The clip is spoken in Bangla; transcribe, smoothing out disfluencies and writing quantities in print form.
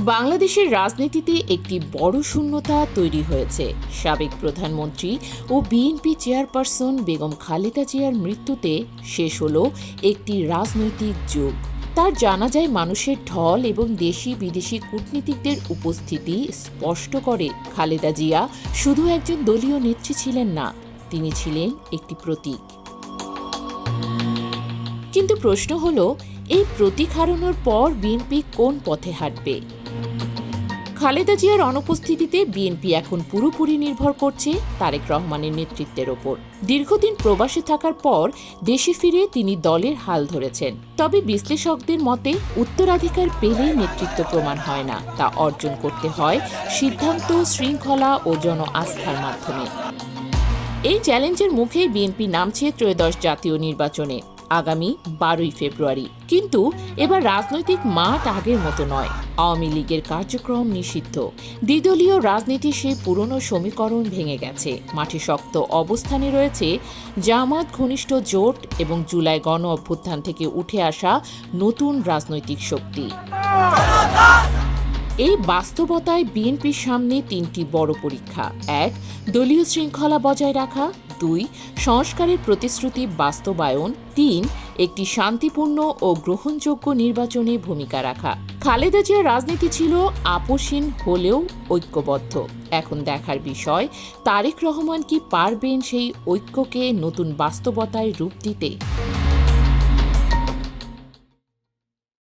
বাংলাদেশের রাজনীতিতে একটি বড় শূন্যতা তৈরি হয়েছে। সাবেক প্রধানমন্ত্রী ও বিএনপি চেয়ারপারসন বেগম খালেদা জিয়ার মৃত্যুতে শেষ হল একটি রাজনৈতিক যুগ। তার জানাজায় মানুষের ঢল এবং দেশি বিদেশি কূটনীতিকদের উপস্থিতি স্পষ্ট করে খালেদা জিয়া শুধু একজন দলীয় নেত্রী ছিলেন না, তিনি ছিলেন একটি প্রতীক। কিন্তু প্রশ্ন হল, এই প্রতীক হারানোর পর বিএনপি কোন পথে হাঁটবে? খালেদা জিয়ার অনুপস্থিতিতে বিএনপি এখন পুরোপুরি নির্ভর করছে তারেক রহমানের নেতৃত্বের ওপর। দীর্ঘদিন প্রবাসে থাকার পর দেশে ফিরে তিনি দলের হাল ধরেছেন। তবে বিশ্লেষকদের মতে উত্তরাধিকার পেলে নেতৃত্ব প্রমাণ হয় না, তা অর্জন করতে হয় সিদ্ধান্ত, শৃঙ্খলা ও জন আস্থার মাধ্যমে। এই চ্যালেঞ্জের মুখেই বিএনপি নামছে ত্রয়োদশ জাতীয় নির্বাচনে আগামী 12ই ফেব্রুয়ারি। কিন্তু এবার রাজনৈতিক মাঠ আগের মতো নয়। আওয়ামী লীগের কার্যক্রম নিষিদ্ধ, দ্বিদলীয় রাজনীতির সেই পুরনো সমীকরণ ভেঙে গেছে। মাঠে শক্ত অবস্থানে রয়েছে জামাত ঘনিষ্ঠ জোট এবং জুলাই গণ অভ্যুত্থান থেকে উঠে আসা নতুন রাজনৈতিক শক্তি। এই বাস্তবতায় বিএনপির সামনে তিনটি বড় পরীক্ষা: 1. দলীয় শৃঙ্খলা বজায় রাখা, 2. সংস্কারের প্রতিশ্রুতি বাস্তবায়ন, 3. একটি শান্তিপূর্ণ ও গ্রহণযোগ্য নির্বাচনে ভূমিকা রাখা। খালেদা জিয়ার রাজনীতি ছিল আপোষহীন হলেও ঐক্যবদ্ধ। এখন দেখার বিষয়, তারেক রহমান কি পারবেন সেই ঐক্যকে নতুন বাস্তবতায় রূপ দিতে?